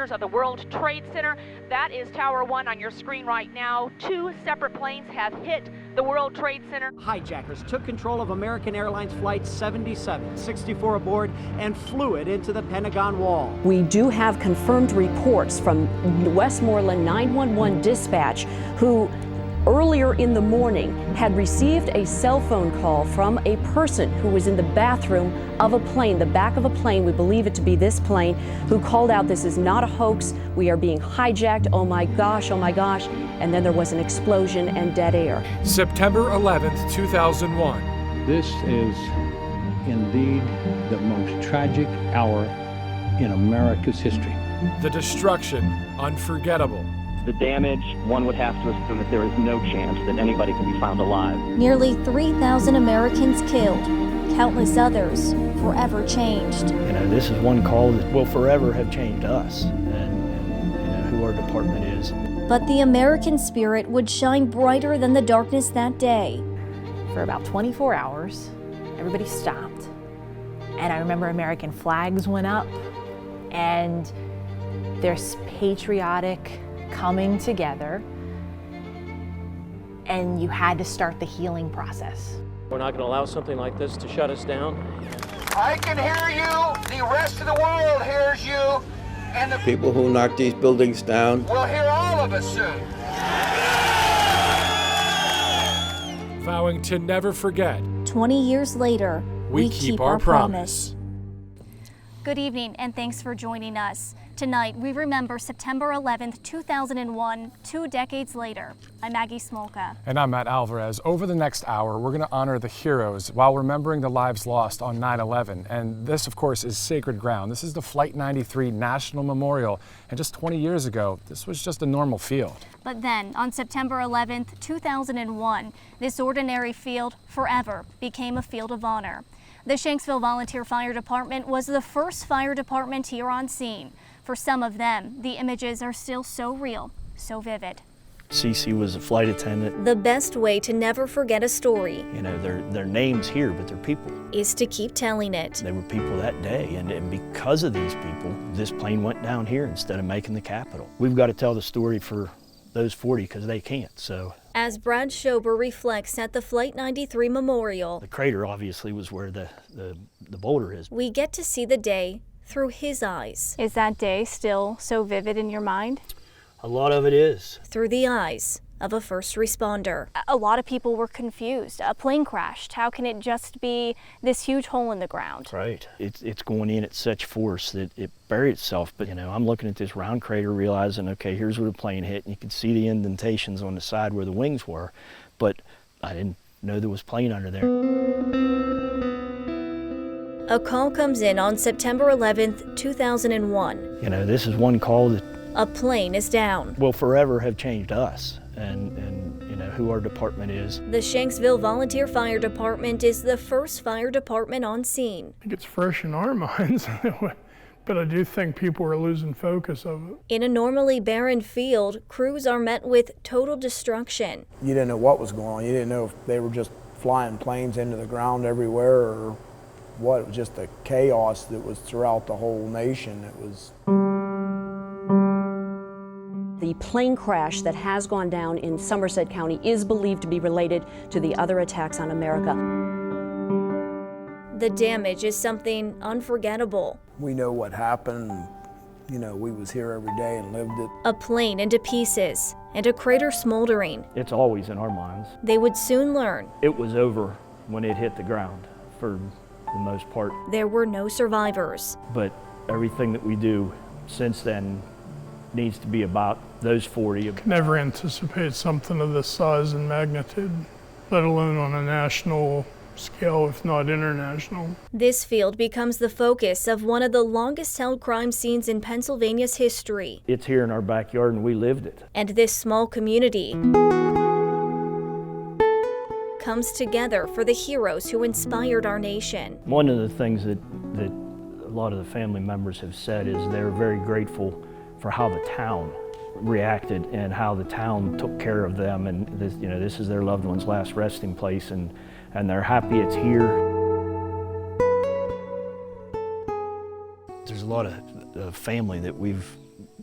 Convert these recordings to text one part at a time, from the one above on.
corners of the World Trade Center. That is Tower 1 on your screen right now. 2 separate planes have hit the World Trade Center. Hijackers took control of American Airlines Flight 77, 64 aboard, and flew it into the Pentagon wall. We do have confirmed reports from Westmoreland 911 dispatch, who earlier in the morning had received a cell phone call from a person who was in the bathroom of a plane, the back of a plane, we believe it to be this plane, who called out, "This is not a hoax, we are being hijacked, oh my gosh," and then there was an explosion and dead air. September 11th, 2001. This is indeed the most tragic hour in America's history. The destruction, unforgettable. The damage, one would have to assume that there is no chance that anybody can be found alive. Nearly 3,000 Americans killed, countless others forever changed. You know, this is one call that will forever have changed us and you know, who our department is. But the American spirit would shine brighter than the darkness that day. For about 24 hours, everybody stopped. And I remember American flags went up, and there's patriotic coming together, and you had to start the healing process. We're not going to allow something like this to shut us down. I can hear you, the rest of the world hears you, and the people who knock these buildings down will hear all of us soon. Vowing to never forget. 20 years later, we keep our promise. Good evening, and thanks for joining us. Tonight, we remember September 11th, 2001, 2 decades later. I'm Maggie Smolka. And I'm Matt Alvarez. Over the next hour, we're going to honor the heroes while remembering the lives lost on 9/11. And this, of course, is sacred ground. This is the Flight 93 National Memorial. And just 20 years ago, this was just a normal field. But then, on September 11th, 2001, this ordinary field forever became a field of honor. The Shanksville Volunteer Fire Department was the first fire department here on scene. For some of them, the images are still so real, so vivid. Cece was a flight attendant. The best way to never forget a story, You know, their names here, but they're people. is to keep telling it. They were people that day, and because of these people, this plane went down here instead of making the Capitol. We've got to tell the story for those 40 because they can't, so. As Brad Schober reflects at the Flight 93 Memorial, The crater obviously was where the boulder is. we get to see the day through his eyes. Is that day still so vivid in your mind? A lot of it is. Through the eyes of a first responder. A lot of people were confused. A plane crashed. How can it just be this huge hole in the ground? Right. It's going in at such force that it buried itself. But, you know, I'm looking at this round crater realizing, okay, here's where the plane hit. And you can see the indentations on the side where the wings were. But I didn't know there was plane under there. A call comes in on September 11th, 2001. You know, this is one call that A plane is down. will forever have changed us and you know, who our department is. The Shanksville Volunteer Fire Department is the first fire department on scene. I think it's fresh in our minds, but I do think people are losing focus of it. In a normally barren field, crews are met with total destruction. You didn't know what was going on. You didn't know if they were just flying planes into the ground everywhere or what. It was just the chaos that was throughout the whole nation. It was. The plane crash that has gone down in Somerset County is believed to be related to the other attacks on America. The damage is something unforgettable. We know what happened. You know, we was here every day and lived it. A plane into pieces and a crater smoldering. It's always in our minds. They would soon learn It was over when it hit the ground for the most part. there were no survivors. But everything that we do since then needs to be about those 40. Never anticipate something of this size and magnitude, let alone on a national scale, if not international. This field becomes the focus of one of the longest held crime scenes in Pennsylvania's history. It's here in our backyard and we lived it. And this small community comes together for the heroes who inspired our nation. One of the things that a lot of the family members have said is they're very grateful for how the town reacted and how the town took care of them, and this, you know, this is their loved one's last resting place, and they're happy it's here. There's a lot of family that we've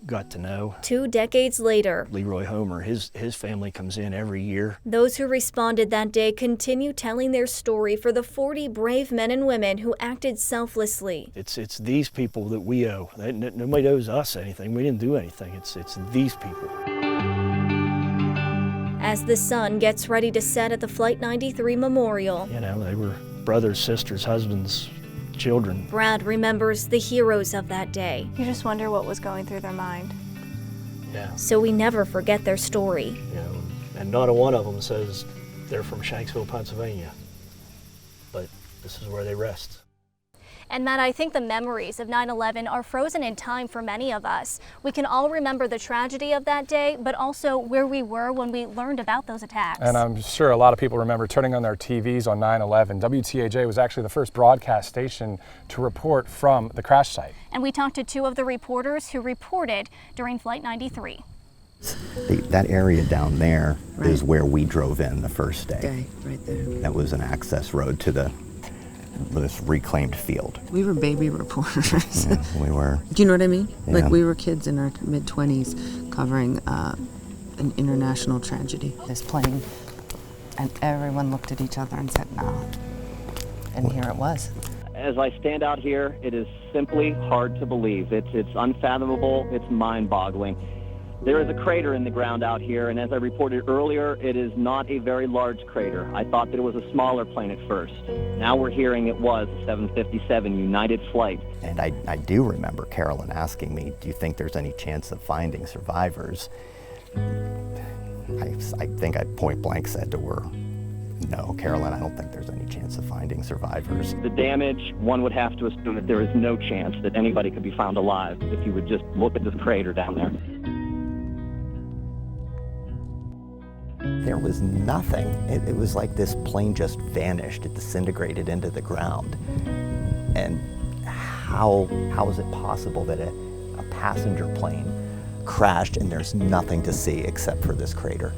got to know. 2 decades later, Leroy Homer, his family comes in every year. those who responded that day continue telling their story for the 40 brave men and women who acted selflessly. It's these people that we owe. Nobody owes us anything. We didn't do anything. It's these people. As the sun gets ready to set at the Flight 93 Memorial, You know, they were brothers, sisters, husbands, children. Brad remembers the heroes of that day. You just wonder what was going through their mind. Yeah. So we never forget their story. You know, and not a one of them says they're from Shanksville, Pennsylvania. But this is where they rest. And Matt, I think the memories of 9/11 are frozen in time for many of us. We can all remember the tragedy of that day, but also where we were when we learned about those attacks. And I'm sure a lot of people remember turning on their TVs on 9/11. WTAJ was actually the first broadcast station to report from the crash site. And we talked to 2 of the reporters who reported during Flight 93. That area down there is where we drove in the first day. Right there. That was an access road to this reclaimed field. We were baby reporters. Yeah, we were. Do you know what I mean? Yeah. Like we were kids in our mid-20s covering an international tragedy. This plane, and everyone looked at each other and said, no. And here it was. As I stand out here, it is simply hard to believe. It's unfathomable, it's mind-boggling. There is a crater in the ground out here, and as I reported earlier, it is not a very large crater. I thought that it was a smaller plane at first. Now we're hearing it was a 757 United flight. And I do remember Carolyn asking me, do you think there's any chance of finding survivors? I think I point blank said to her, no, Carolyn, I don't think there's any chance of finding survivors. The damage, one would have to assume that there is no chance that anybody could be found alive if you would just look at this crater down there. There was nothing. It was like this plane just vanished. It disintegrated into the ground. And how is it possible that a passenger plane crashed and there's nothing to see except for this crater?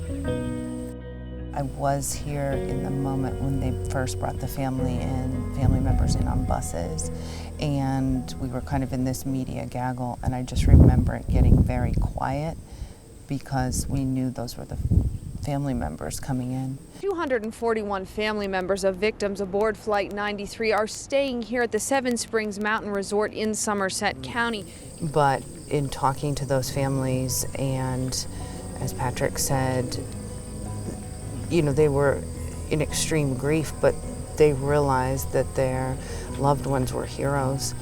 I was here in the moment when they first brought the family members in on buses, and we were kind of in this media gaggle, and I just remember it getting very quiet because we knew those were the family members coming in. 241 family members of victims aboard Flight 93 are staying here at the Seven Springs Mountain Resort in Somerset County. But in talking to those families, and as Patrick said, you know, they were in extreme grief, but they realized that their loved ones were heroes.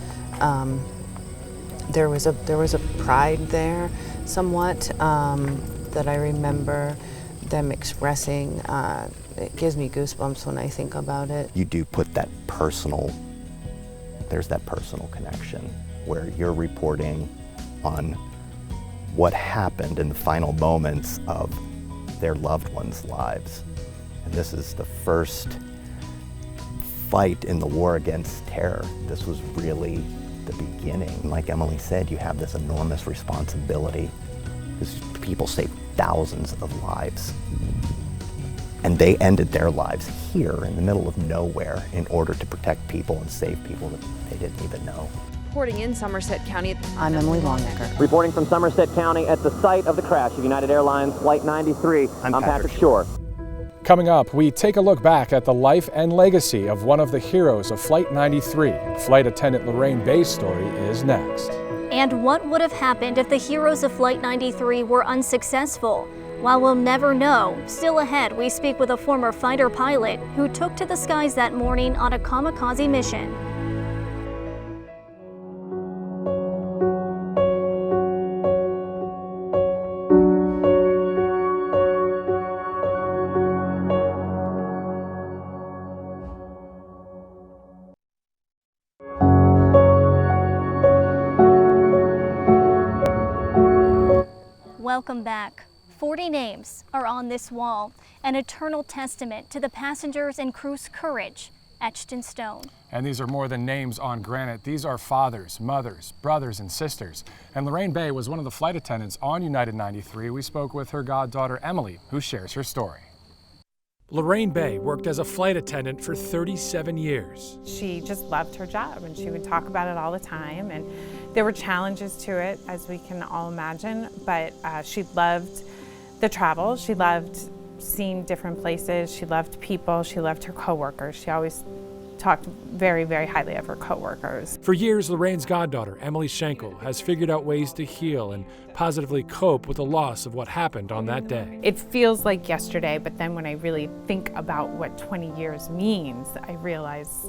There was a pride there, somewhat, that I remember them expressing. It gives me goosebumps when I think about it. You do put that there's that personal connection where you're reporting on what happened in the final moments of their loved ones' lives. And this is the first fight in the war against terror. This was really the beginning. Like Emily said, you have this enormous responsibility because people saved thousands of lives. And they ended their lives here in the middle of nowhere in order to protect people and save people that they didn't even know. Reporting in Somerset County. I'm Emily Longnecker. Reporting from Somerset County at the site of the crash of United Airlines Flight 93, I'm Patrick Shore. Coming up, we take a look back at the life and legacy of one of the heroes of Flight 93. Flight attendant Lorraine Bay's story is next. And what would have happened if the heroes of Flight 93 were unsuccessful? While we'll never know, still ahead we speak with a former fighter pilot who took to the skies that morning on a kamikaze mission. Welcome back. 40 names are on this wall, an eternal testament to the passengers and crew's courage, etched in stone. And these are more than names on granite. These are fathers, mothers, brothers, and sisters. And Lorraine Bay was one of the flight attendants on United 93. We spoke with her goddaughter, Emily, who shares her story. Lorraine Bay worked as a flight attendant for 37 years. She just loved her job, and she would talk about it all the time. And There were challenges to it, as we can all imagine, but she loved the travel. She loved seeing different places. She loved people. She loved her coworkers. She always talked very, very highly of her coworkers. For years, Lorraine's goddaughter, Emily Schenkel, has figured out ways to heal and positively cope with the loss of what happened on that day. It feels like yesterday, but then when I really think about what 20 years means, I realize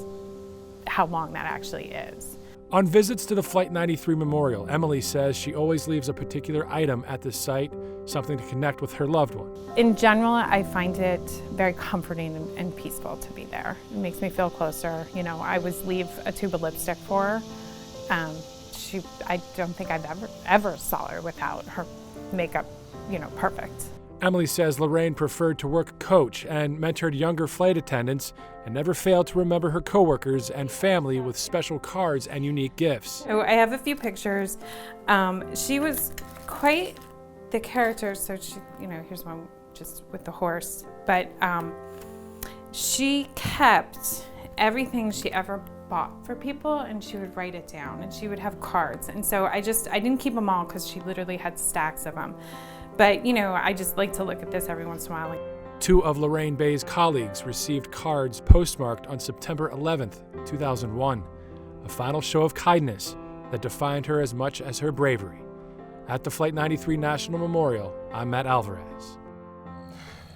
how long that actually is. On visits to the Flight 93 Memorial, Emily says she always leaves a particular item at the site, something to connect with her loved one. In general, I find it very comforting and peaceful to be there. It makes me feel closer. You know, I always leave a tube of lipstick for her. I don't think I've ever saw her without her makeup, perfect. Emily says Lorraine preferred to work coach and mentored younger flight attendants and never failed to remember her coworkers and family with special cards and unique gifts. So I have a few pictures. She was quite the character, so she, here's one just with the horse, but she kept everything she ever bought for people and she would write it down and she would have cards. And so I didn't keep them all because she literally had stacks of them. But, I just like to look at this every once in a while. Two of Lorraine Bay's colleagues received cards postmarked on September 11th, 2001, a final show of kindness that defined her as much as her bravery. At the Flight 93 National Memorial, I'm Matt Alvarez.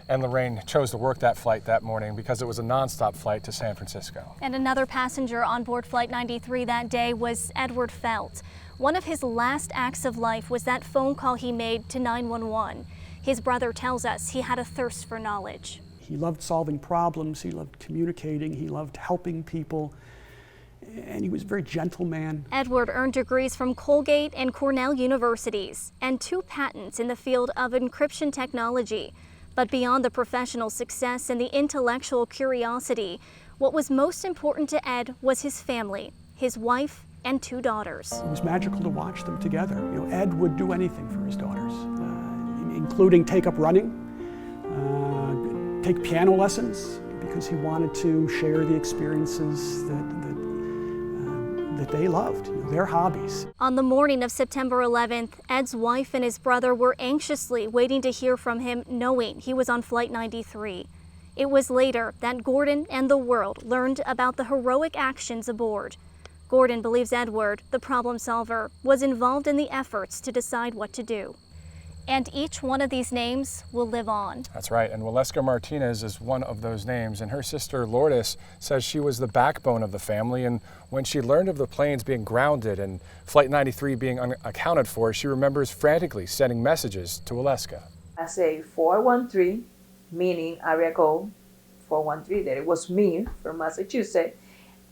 And Lorraine chose to work that flight that morning because it was a nonstop flight to San Francisco. And another passenger on board Flight 93 that day was Edward Felt. One of his last acts of life was that phone call he made to 911. His brother tells us he had a thirst for knowledge. He loved solving problems, he loved communicating, he loved helping people, and he was a very gentle man. Edward earned degrees from Colgate and Cornell universities and 2 patents in the field of encryption technology. But beyond the professional success and the intellectual curiosity, what was most important to Ed was his family, his wife and 2 daughters. It was magical to watch them together. Ed would do anything for his daughters, including take up running, take piano lessons, because he wanted to share the experiences that they loved, their hobbies. On the morning of September 11th, Ed's wife and his brother were anxiously waiting to hear from him, knowing he was on Flight 93. It was later that Gordon and the world learned about the heroic actions aboard. Gordon believes Edward, the problem solver, was involved in the efforts to decide what to do. And each one of these names will live on. That's right, and Waleska Martinez is one of those names, and her sister Lourdes says she was the backbone of the family, and when she learned of the planes being grounded and Flight 93 being unaccounted for, she remembers frantically sending messages to Waleska. I say 413, meaning area code 413, that it was me from Massachusetts,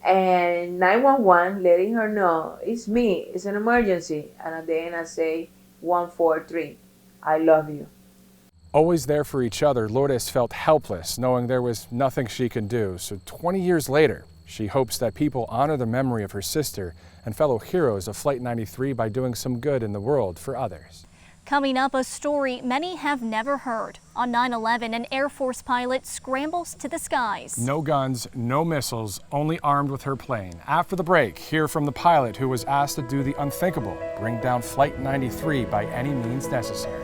and 911, letting her know it's me, it's an emergency, and then I say 143. I love you. Always there for each other, Lourdes felt helpless, knowing there was nothing she could do. So 20 years later, she hopes that people honor the memory of her sister and fellow heroes of Flight 93 by doing some good in the world for others. Coming up, a story many have never heard. On 9/11, an Air Force pilot scrambles to the skies. No guns, no missiles, only armed with her plane. After the break, hear from the pilot who was asked to do the unthinkable, bring down Flight 93 by any means necessary.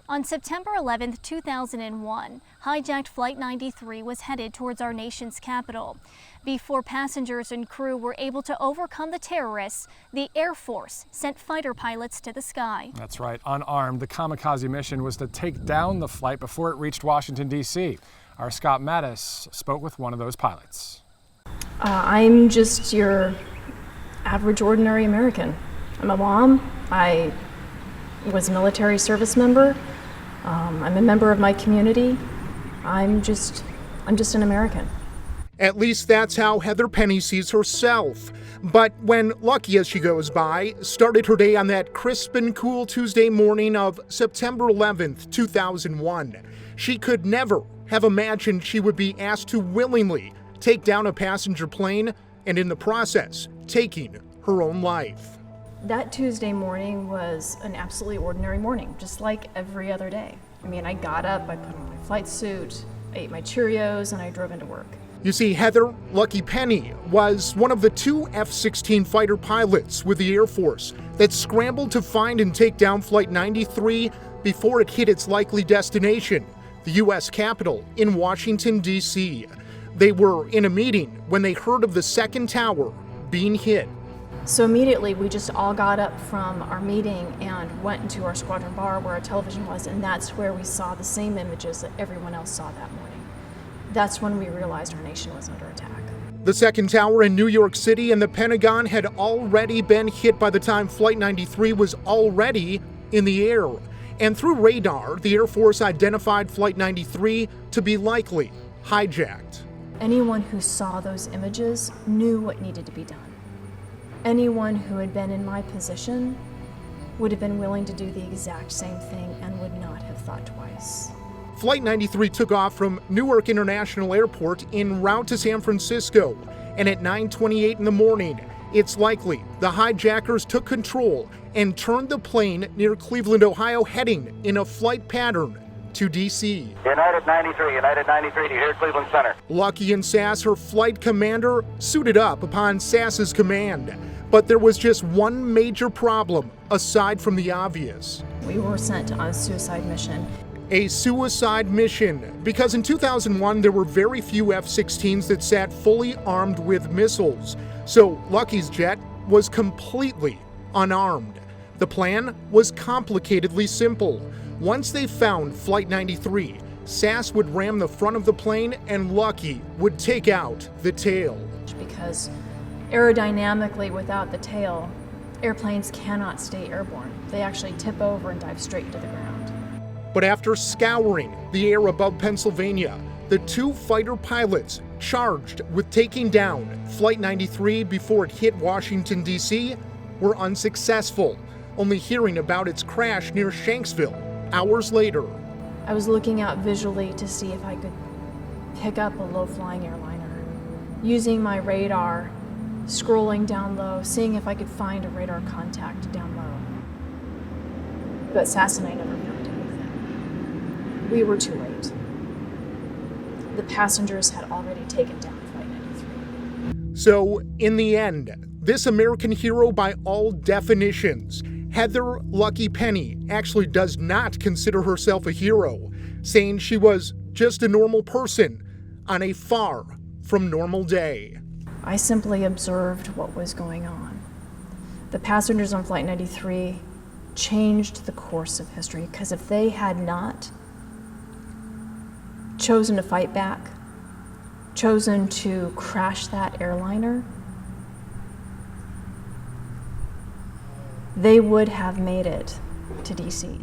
On September 11, 2001, hijacked Flight 93 was headed towards our nation's capital. Before passengers and crew were able to overcome the terrorists, the Air Force sent fighter pilots to the sky. That's right, unarmed. The kamikaze mission was to take down the flight before it reached Washington, D.C. Our Scott Mattis spoke with one of those pilots. I'm just your average, ordinary American. I'm a mom. I was a military service member. I'm a member of my community. I'm just an American. At least that's how Heather Penny sees herself. But when Lucky, as she goes by, started her day on that crisp and cool Tuesday morning of September 11th, 2001, she could never have imagined she would be asked to willingly take down a passenger plane and in the process, taking her own life. That Tuesday morning was an absolutely ordinary morning, just like every other day. I mean, I got up, I put on my flight suit, I ate my Cheerios, and I drove into work. You see, Heather Lucky Penny was one of the 2 F-16 fighter pilots with the Air Force that scrambled to find and take down Flight 93 before it hit its likely destination, the U.S. Capitol in Washington, D.C. They were in a meeting when they heard of the second tower being hit. So immediately we just all got up from our meeting and went into our squadron bar where our television was, and that's where we saw the same images that everyone else saw that morning. That's when we realized our nation was under attack. The second tower in New York City and the Pentagon had already been hit by the time Flight 93 was already in the air. And through radar, the Air Force identified Flight 93 to be likely hijacked. Anyone who saw those images knew what needed to be done. Anyone who had been in my position would have been willing to do the exact same thing and would not have thought twice. Flight 93 took off from Newark International Airport en route to San Francisco, and at 9:28 in the morning, it's likely the hijackers took control and turned the plane near Cleveland, Ohio, heading in a flight pattern to D.C. United 93, do you hear Cleveland Center? Lucky and Sass, her flight commander, suited up upon Sass's command. But there was just one major problem, aside from the obvious. We were sent on a suicide mission. A suicide mission, because in 2001 there were very few F-16s that sat fully armed with missiles. So Lucky's jet was completely unarmed. The plan was complicatedly simple. Once they found Flight 93, Sass would ram the front of the plane and Lucky would take out the tail. Because aerodynamically, without the tail, airplanes cannot stay airborne. They actually tip over and dive straight into the ground. But after scouring the air above Pennsylvania, the 2 fighter pilots charged with taking down Flight 93 before it hit Washington, D.C. were unsuccessful, only hearing about its crash near Shanksville hours later. I was looking out visually to see if I could pick up a low-flying airliner, using my radar, scrolling down low, seeing if I could find a radar contact down low. But Sass and I never found anything. We were too late. The passengers had already taken down Flight 93. So, in the end, this American hero by all definitions, Heather Lucky Penny, actually does not consider herself a hero, saying she was just a normal person on a far from normal day. I simply observed what was going on. The passengers on Flight 93 changed the course of history, because if they had not chosen to fight back, chosen to crash that airliner, they would have made it to DC.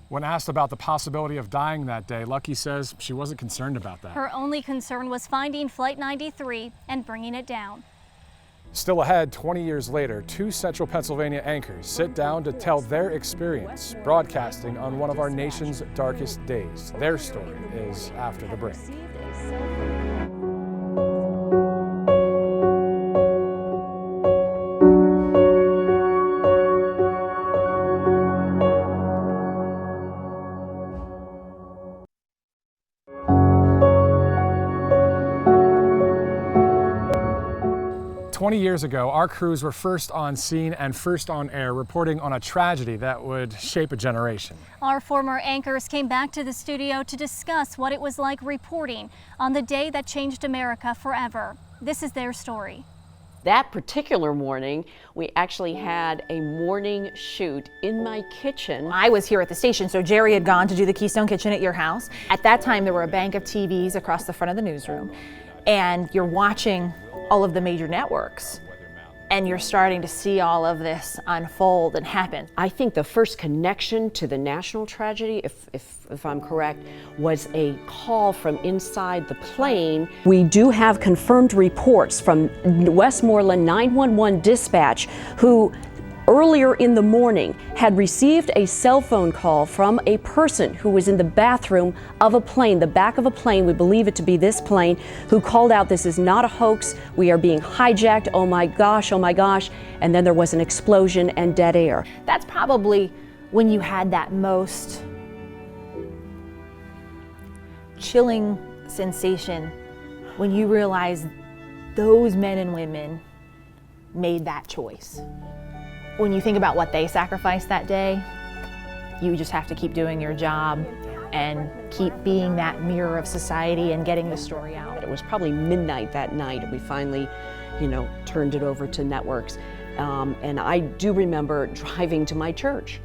When asked about the possibility of dying that day, Lucky says she wasn't concerned about that. Her only concern was finding Flight 93 and bringing it down. Still ahead, 20 years later, 2 Central Pennsylvania anchors sit down to tell their experience broadcasting on one of our nation's darkest days. Their story is after the break. Years ago, our crews were first on scene and first on air, reporting on a tragedy that would shape a generation. Our former anchors came back to the studio to discuss what it was like reporting on the day that changed America forever. This is their story. That particular morning, we actually had a morning shoot in my kitchen. I was here at the station, so Jerry had gone to do the Keystone Kitchen at your house. At that time, there were a bank of TVs across the front of the newsroom, and you're watching all of the major networks, and you're starting to see all of this unfold and happen. I think the first connection to the national tragedy, if I'm correct, was a call from inside the plane. We do have confirmed reports from Westmoreland 911 dispatch, who earlier in the morning had received a cell phone call from a person who was in the bathroom of a plane, the back of a plane, we believe it to be this plane, who called out, "This is not a hoax, we are being hijacked, oh my gosh," and then there was an explosion and dead air. That's probably when you had that most chilling sensation when you realize those men and women made that choice. When you think about what they sacrificed that day, you just have to keep doing your job and keep being that mirror of society and getting the story out. It was probably midnight that night, and we finally, turned it over to networks. And I do remember driving to my church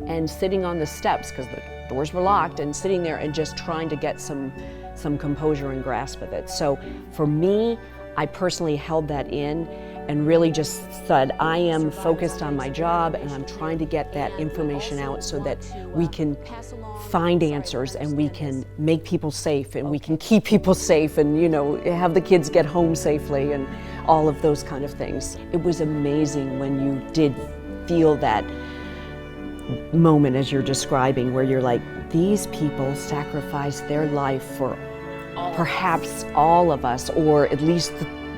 and sitting on the steps because the doors were locked, and sitting there and just trying to get some composure and grasp of it. So for me, I personally held that in and really just said, I am focused on my job and I'm trying to get that information out so that we can find answers and we can make people safe and we can keep people safe and, have the kids get home safely and all of those kind of things. It was amazing when you did feel that moment as you're describing where you're like, these people sacrificed their life for perhaps all of us, or at least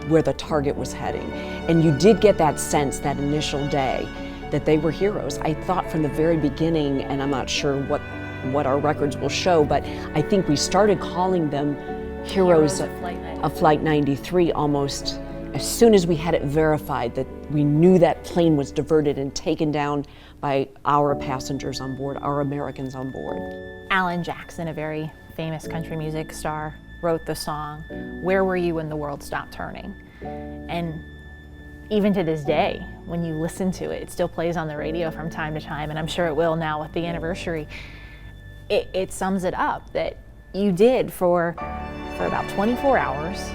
where the target was heading. And you did get that sense that initial day that they were heroes. I thought from the very beginning, and I'm not sure what our records will show, but I think we started calling them heroes of Flight 93 almost as soon as we had it verified that we knew that plane was diverted and taken down by our passengers on board, our Americans on board. Alan Jackson, a very famous country music star, wrote the song, "Where Were You When the World Stopped Turning?" And even to this day, when you listen to it, it still plays on the radio from time to time, and I'm sure it will now with the anniversary. It sums it up that you did for about 24 hours,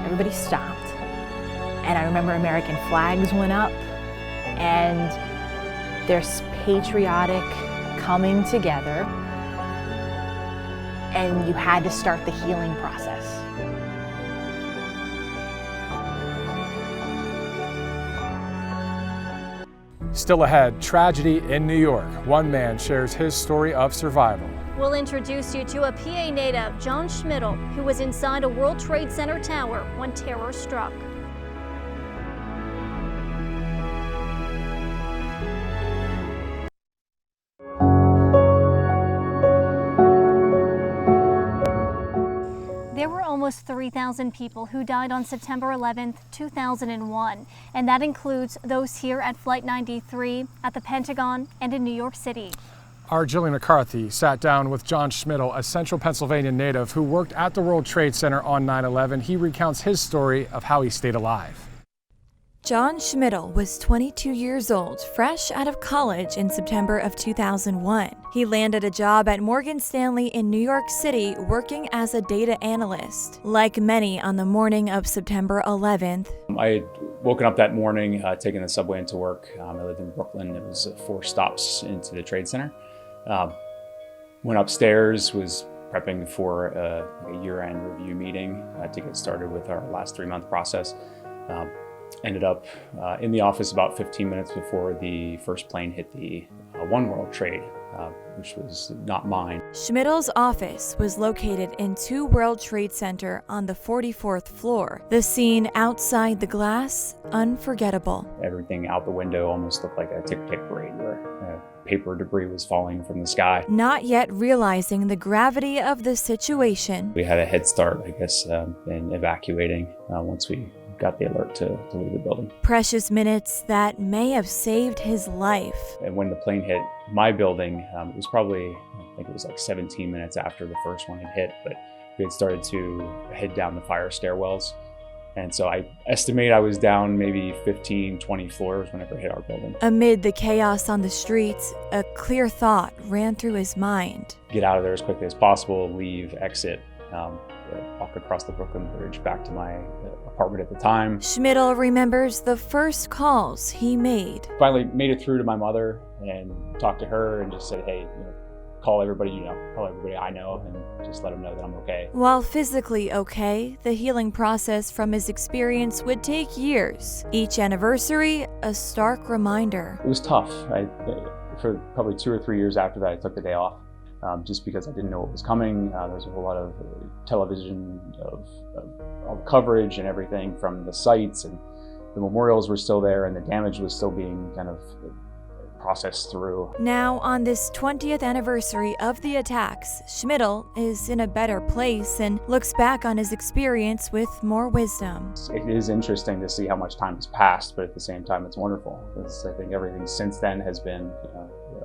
everybody stopped. And I remember American flags went up, and there's patriotic coming together, and you had to start the healing process. Still ahead, tragedy in New York. One man shares his story of survival. We'll introduce you to a PA native, John Schmidl, who was inside a World Trade Center tower when terror struck. There were almost 3,000 people who died on September 11, 2001, and that includes those here at Flight 93, at the Pentagon, and in New York City. Our Jillian McCarthy sat down with John Schmidl, a Central Pennsylvania native who worked at the World Trade Center on 9/11. He recounts his story of how he stayed alive. John Schmidl was 22 years old, fresh out of college in September of 2001. He landed a job at Morgan Stanley in New York City working as a data analyst. Like many on the morning of September 11th, I had woken up that morning, taking the subway into work. I lived in Brooklyn. It was 4 stops into the Trade Center. Went upstairs, was prepping for a year-end review meeting to get started with our last 3-month process. Ended up in the office about 15 minutes before the first plane hit the One World Trade, which was not mine. Schmidl's office was located in 2 World Trade Center on the 44th floor. The scene outside the glass, unforgettable. Everything out the window almost looked like a ticker-tape parade where paper debris was falling from the sky. Not yet realizing the gravity of the situation. We had a head start, I guess, in evacuating once we got the alert to leave the building. Precious minutes that may have saved his life. And when the plane hit my building, it was probably, I think it was like 17 minutes after the first one had hit, but we had started to head down the fire stairwells. And so I estimate I was down maybe 15, 20 floors whenever it hit our building. Amid the chaos on the streets, a clear thought ran through his mind. Get out of there as quickly as possible, leave, exit, walk across the Brooklyn Bridge back to my apartment at the time. Schmidl remembers the first calls he made. Finally made it through to my mother and talked to her and just said, hey, call everybody you know, call everybody I know, and just let them know that I'm okay. While physically okay, the healing process from his experience would take years. Each anniversary, a stark reminder. It was tough. For probably 2 or 3 years after that, I took the day off. Just because I didn't know what was coming. There was a whole lot of television, of all the coverage and everything from the sites, and the memorials were still there, and the damage was still being kind of process through. Now, on this 20th anniversary of the attacks, Schmidl is in a better place and looks back on his experience with more wisdom. It is interesting to see how much time has passed, but at the same time, it's wonderful. Because I think everything since then has been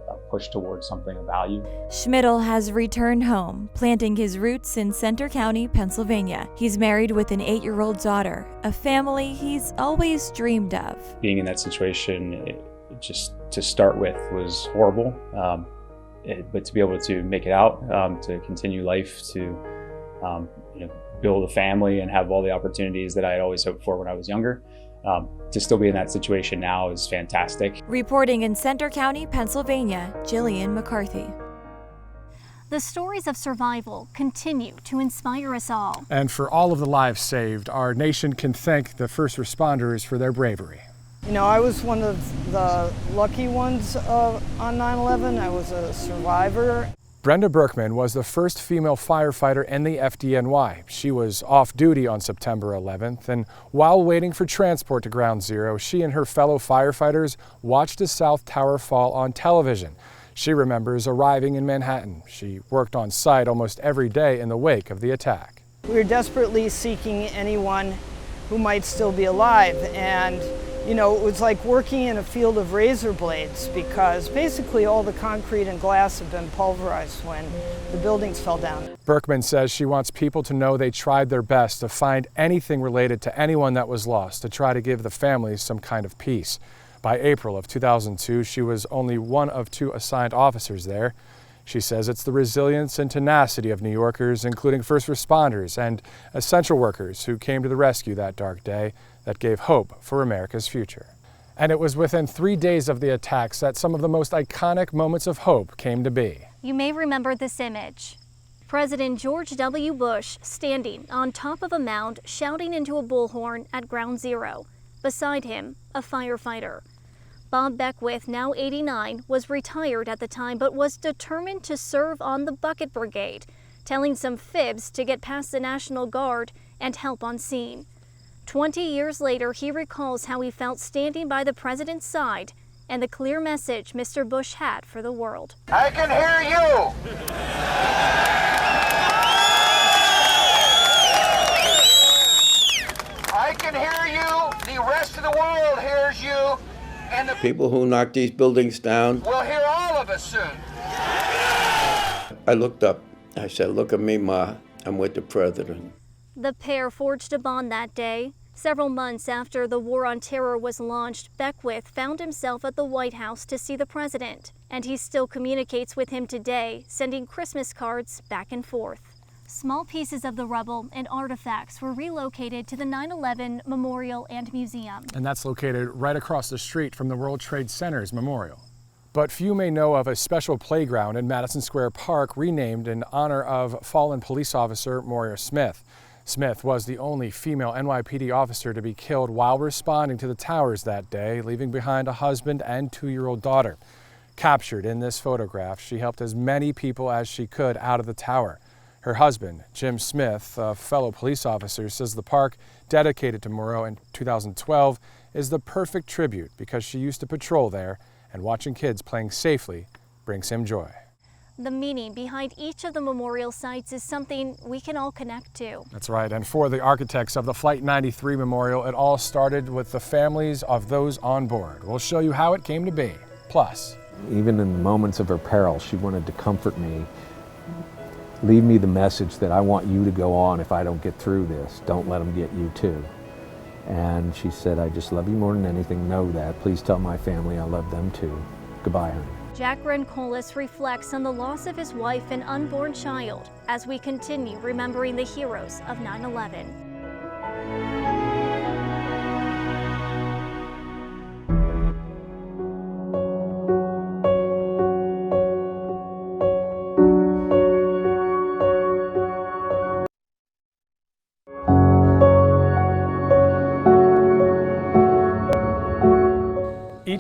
a push towards something of value. Schmidl has returned home, planting his roots in Center County, Pennsylvania. He's married with an 8-year-old daughter, a family he's always dreamed of. Being in that situation, just to start with, was horrible. But to be able to make it out, to continue life, to build a family and have all the opportunities that I had always hoped for when I was younger, to still be in that situation now is fantastic. Reporting in Center County, Pennsylvania, Jillian McCarthy. The stories of survival continue to inspire us all. And for all of the lives saved, our nation can thank the first responders for their bravery. You know, I was one of the lucky ones on 9/11. I was a survivor. Brenda Berkman was the first female firefighter in the FDNY. She was off duty on September 11th, and while waiting for transport to Ground Zero, she and her fellow firefighters watched a South Tower fall on television. She remembers arriving in Manhattan. She worked on site almost every day in the wake of the attack. We were desperately seeking anyone who might still be alive, and you know, it was like working in a field of razor blades, because basically all the concrete and glass had been pulverized when the buildings fell down. Berkman says she wants people to know they tried their best to find anything related to anyone that was lost, to try to give the families some kind of peace. By April of 2002, she was only one of 2 assigned officers there. She says it's the resilience and tenacity of New Yorkers, including first responders and essential workers who came to the rescue that dark day, that gave hope for America's future. And it was within 3 days of the attacks that some of the most iconic moments of hope came to be. You may remember this image. President George W. Bush standing on top of a mound shouting into a bullhorn at Ground Zero. Beside him, a firefighter. Bob Beckwith, now 89, was retired at the time but was determined to serve on the Bucket Brigade, telling some fibs to get past the National Guard and help on scene. 20 years later, he recalls how he felt standing by the president's side and the clear message Mr. Bush had for the world. I can hear you! I can hear you, the rest of the world hears you, and the people who knock these buildings down will hear all of us soon. I looked up, I said, "Look at me, Ma, I'm with the president." The pair forged a bond that day. Several months after the War on Terror was launched, Beckwith found himself at the White House to see the president, and he still communicates with him today, sending Christmas cards back and forth. Small pieces of the rubble and artifacts were relocated to the 9/11 Memorial and Museum. And that's located right across the street from the World Trade Center's memorial. But few may know of a special playground in Madison Square Park renamed in honor of fallen police officer Moira Smith. Smith was the only female NYPD officer to be killed while responding to the towers that day, leaving behind a husband and 2-year-old daughter. Captured in this photograph, she helped as many people as she could out of the tower. Her husband, Jim Smith, a fellow police officer, says the park, dedicated to Moira in 2012, is the perfect tribute because she used to patrol there, and watching kids playing safely brings him joy. The meaning behind each of the memorial sites is something we can all connect to. That's right, and for the architects of the Flight 93 Memorial, it all started with the families of those on board. We'll show you how it came to be. Plus, even in the moments of her peril, she wanted to comfort me, leave me the message that I want you to go on if I don't get through this. Don't let them get you too. And she said, "I just love you more than anything, know that. Please tell my family I love them too. Goodbye, honey." Jack Grancolis reflects on the loss of his wife and unborn child as we continue remembering the heroes of 9/11.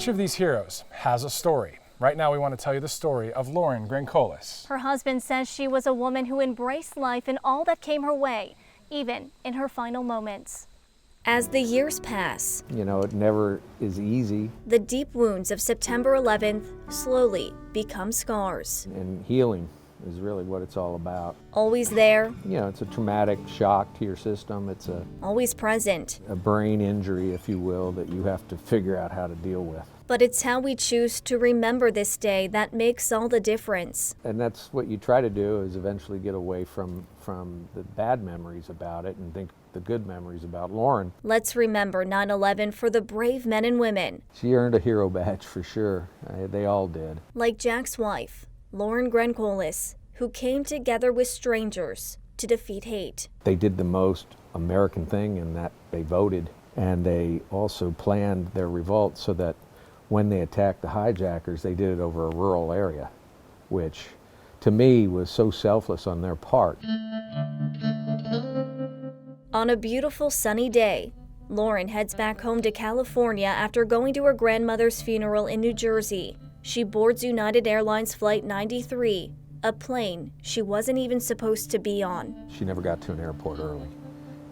each of these heroes has a story. Right now, we want to tell you the story of Lauren Grancolis. Her husband says she was a woman who embraced life and all that came her way, even in her final moments. As the years pass, You know, it never is easy, the deep wounds of September 11th slowly become scars. and healing is really what it's all about. Always there, You know, it's a traumatic shock to your system. It's always present. a brain injury, if you will, that you have to figure out how to deal with. But it's how we choose to remember this day that makes all the difference. And that's what you try to do, is eventually get away from the bad memories about it and think the good memories about Lauren. Let's remember 9/11 for the brave men and women, She earned a hero badge for sure. They all did. like Jack's wife, Lauren Grencolis, who came together with strangers to defeat hate. They did the most American thing in that they voted, and they also planned their revolt so that when they attacked the hijackers, they did it over a rural area, which to me was so selfless on their part. On a beautiful sunny day, Lauren heads back home to California after going to her grandmother's funeral in New Jersey. She boards United Airlines Flight 93, a plane she wasn't even supposed to be on. She never got to an airport early,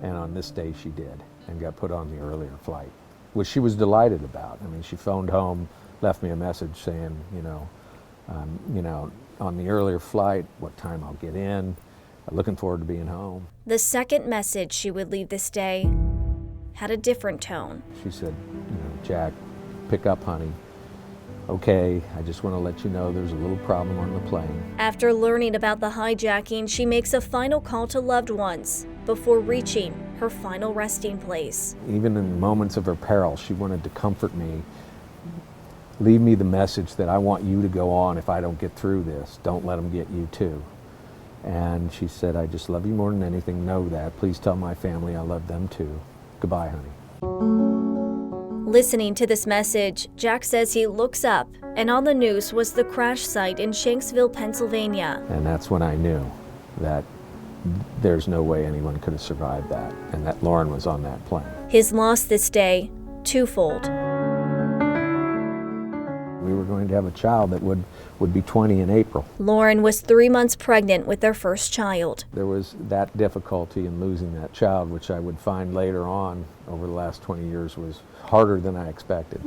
and on this day she did, and got put on the earlier flight, which she was delighted about. I mean, she phoned home, left me a message saying, on the earlier flight, what time I'll get in, looking forward to being home. The second message she would leave this day had a different tone. She said, Jack, pick up, honey. Okay, I just want to let you know there's a little problem on the plane. After learning about the hijacking, she makes a final call to loved ones before reaching her final resting place. Even in moments of her peril, she wanted to comfort me. Leave me the message that I want you to go on if I don't get through this. Don't let them get you too. And she said, I just love you more than anything. Know that. Please tell my family I love them too. Goodbye, honey. Listening to this message, Jack says he looks up, and on the news was the crash site in Shanksville, Pennsylvania. And that's when I knew that there's no way anyone could have survived that, and that Lauren was on that plane. His loss this day, twofold. We were going to have a child that would be 20 in April. Lauren was 3 months pregnant with their first child. There was that difficulty in losing that child, which I would find later on over the last 20 years was harder than I expected.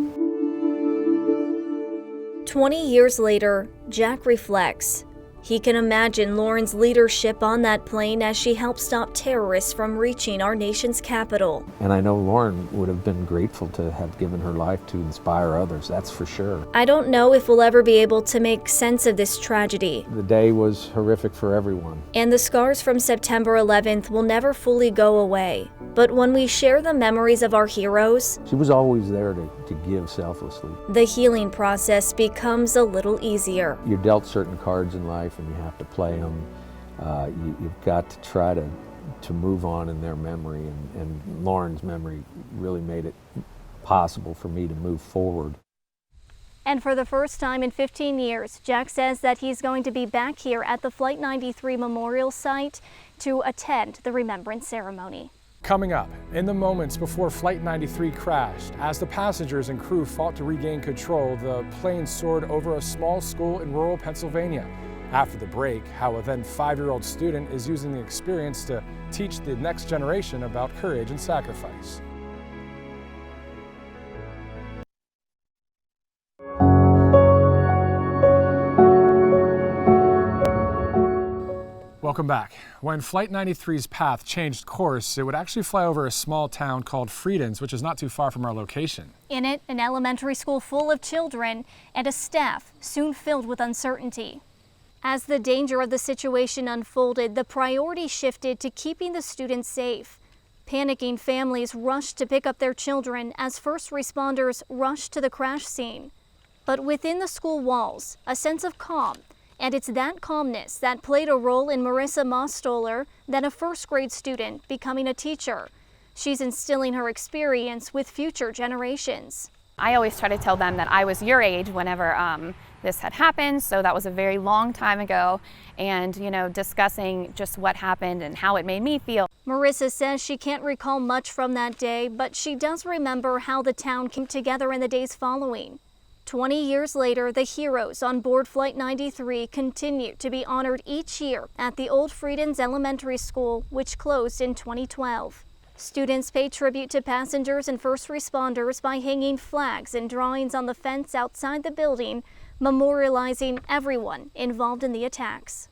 20 years later, Jack reflects. He can imagine Lauren's leadership on that plane as she helped stop terrorists from reaching our nation's capital. And I know Lauren would have been grateful to have given her life to inspire others, that's for sure. I don't know if we'll ever be able to make sense of this tragedy. The day was horrific for everyone. And the scars from September 11th will never fully go away. But when we share the memories of our heroes, She was always there to give selflessly. the healing process becomes a little easier. You're dealt certain cards in life and you have to play them. You've got to try to move on in their memory, and Lauren's memory really made it possible for me to move forward. And for the first time in 15 years, Jack says that he's going to be back here at the Flight 93 Memorial Site to attend the remembrance ceremony. Coming up, in the moments before Flight 93 crashed, as the passengers and crew fought to regain control, the plane soared over a small school in rural Pennsylvania. After the break, how a then 5-year-old student is using the experience to teach the next generation about courage and sacrifice. Welcome back. When Flight 93's path changed course, it would actually fly over a small town called Friedens, which is not too far from our location. In it, an elementary school full of children and a staff soon filled with uncertainty. As the danger of the situation unfolded, the priority shifted to keeping the students safe. Panicking families rushed to pick up their children as first responders rushed to the crash scene. But within the school walls, a sense of calm. And it's that calmness that played a role in Marissa Mostoller, then a first-grade student, becoming a teacher. She's instilling her experience with future generations. I always try to tell them that I was your age whenever this had happened, so that was a very long time ago, and discussing just what happened and how it made me feel. Marissa says she can't recall much from that day, but she does remember how the town came together in the days following. 20 years later, the heroes on board Flight 93 continue to be honored each year at the old Friedens Elementary School, which closed in 2012. Students pay tribute to passengers and first responders by hanging flags and drawings on the fence outside the building, memorializing everyone involved in the attacks.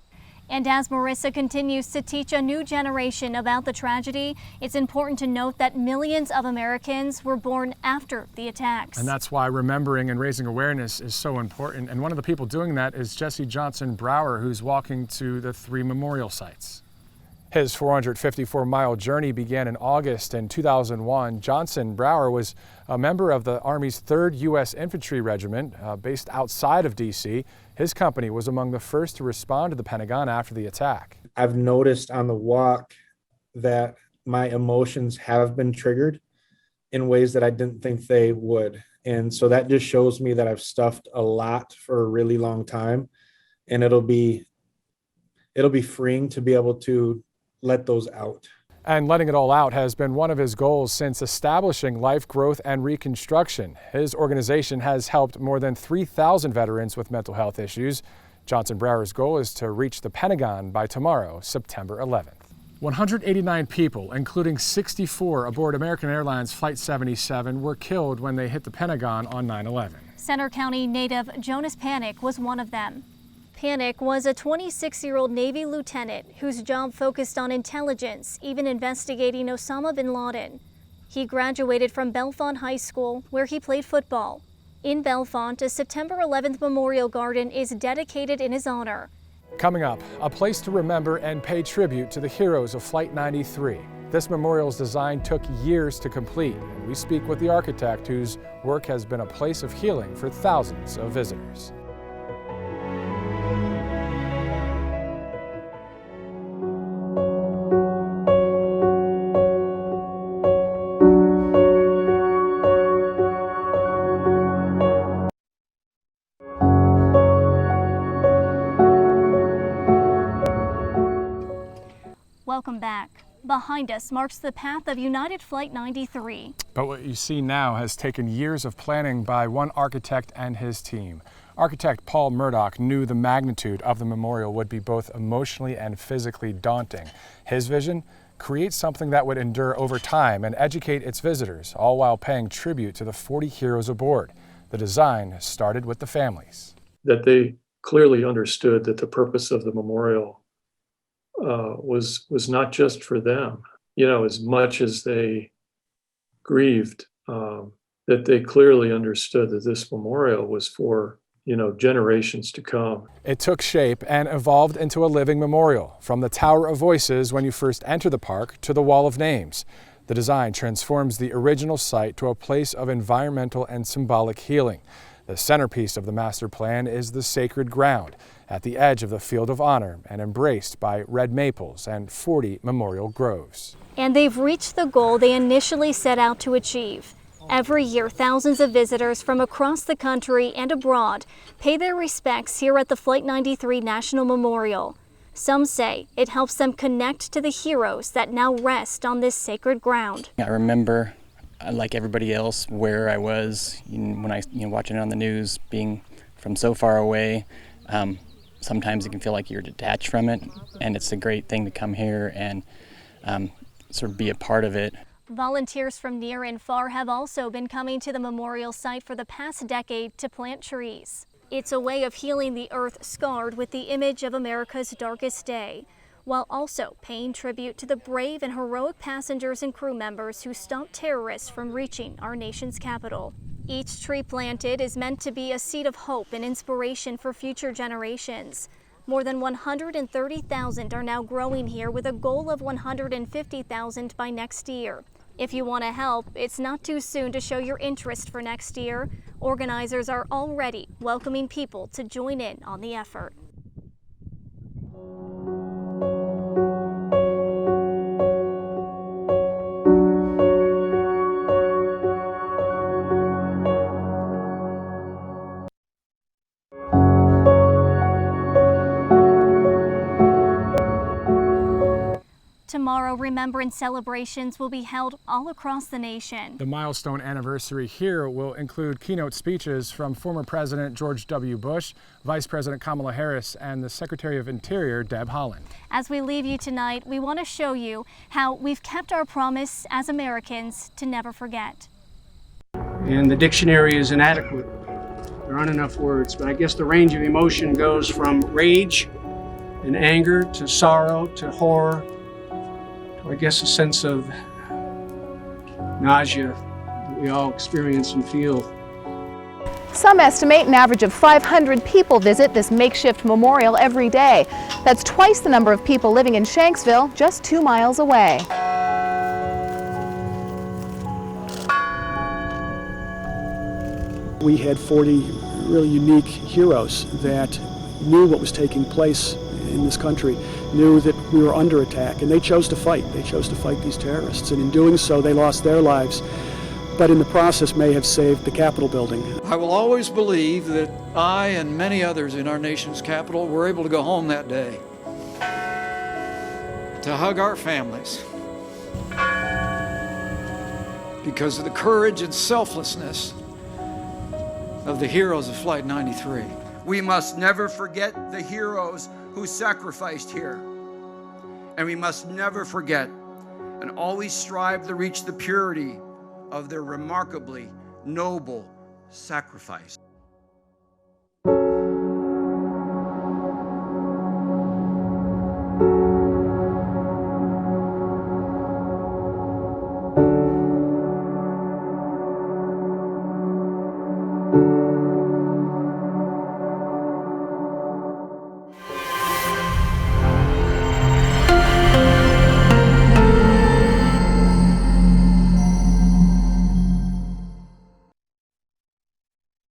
And as Marissa continues to teach a new generation about the tragedy, it's important to note that millions of Americans were born after the attacks. And that's why remembering and raising awareness is so important. And one of the people doing that is Jesse Johnson Brower, who's walking to the 3 memorial sites. His 454-mile journey began in August in 2001. Johnson Brower was a member of the Army's 3rd U.S. Infantry Regiment based outside of D.C. His company was among the first to respond to the Pentagon after the attack. I've noticed on the walk that my emotions have been triggered in ways that I didn't think they would. And so that just shows me that I've stuffed a lot for a really long time, and it'll be freeing to be able to let those out. And letting it all out has been one of his goals since establishing Life Growth and Reconstruction. His organization has helped more than 3,000 veterans with mental health issues. Johnson Brower's goal is to reach the Pentagon by tomorrow, September 11th. 189 people, including 64 aboard American Airlines Flight 77, were killed when they hit the Pentagon on 9/11. Center County native Jonas Panic was one of them. Panic was a 26-year-old Navy lieutenant whose job focused on intelligence, even investigating Osama bin Laden. He graduated from Bellefonte High School, where he played football. In Bellefonte, a September 11th memorial garden is dedicated in his honor. Coming up, a place to remember and pay tribute to the heroes of Flight 93. This memorial's design took years to complete, and we speak with the architect whose work has been a place of healing for thousands of visitors. Welcome back. Behind us marks the path of United Flight 93. But what you see now has taken years of planning by one architect and his team. Architect Paul Murdoch knew the magnitude of the memorial would be both emotionally and physically daunting. His vision? Create something that would endure over time and educate its visitors, all while paying tribute to the 40 heroes aboard. The design started with the families. That they clearly understood that the purpose of the memorial was not just for them, as much as they grieved, that they clearly understood that this memorial was for, generations to come. It took shape and evolved into a living memorial, from the Tower of Voices when you first enter the park to the Wall of Names. The design transforms the original site to a place of environmental and symbolic healing. The centerpiece of the master plan is the sacred ground, at the edge of the Field of Honor and embraced by red maples and 40 memorial groves. And they've reached the goal they initially set out to achieve. Every year, thousands of visitors from across the country and abroad pay their respects here at the Flight 93 National Memorial. Some say it helps them connect to the heroes that now rest on this sacred ground. I remember, like everybody else, where I was when I watching it on the news, being from so far away. Sometimes it can feel like you're detached from it, and it's a great thing to come here and sort of be a part of it. Volunteers from near and far have also been coming to the memorial site for the past decade to plant trees. It's a way of healing the earth scarred with the image of America's darkest day, while also paying tribute to the brave and heroic passengers and crew members who stopped terrorists from reaching our nation's capital. Each tree planted is meant to be a seed of hope and inspiration for future generations. More than 130,000 are now growing here with a goal of 150,000 by next year. If you want to help, it's not too soon to show your interest for next year. Organizers are already welcoming people to join in on the effort. Tomorrow Tomorrow, remembrance celebrations will be held all across the nation. The milestone anniversary here will include keynote speeches from former President George W. Bush, Vice President Kamala Harris, and the Secretary of Interior, Deb Haaland. As we leave you tonight, we want to show you how we've kept our promise as Americans to never forget. And the dictionary is inadequate. There aren't enough words, but I guess the range of emotion goes from rage and anger to sorrow to horror to, I guess, a sense of nausea that we all experience and feel. Some estimate an average of 500 people visit this makeshift memorial every day. That's twice the number of people living in Shanksville, just 2 miles away. We had 40 really unique heroes that knew what was taking place in this country, knew that we were under attack, and they chose to fight. They chose to fight these terrorists, and in doing so, they lost their lives, but in the process may have saved the Capitol building. I will always believe that I and many others in our nation's capital were able to go home that day, to hug our families, because of the courage and selflessness of the heroes of Flight 93. We must never forget the heroes who sacrificed here. And we must never forget and always strive to reach the purity of their remarkably noble sacrifice.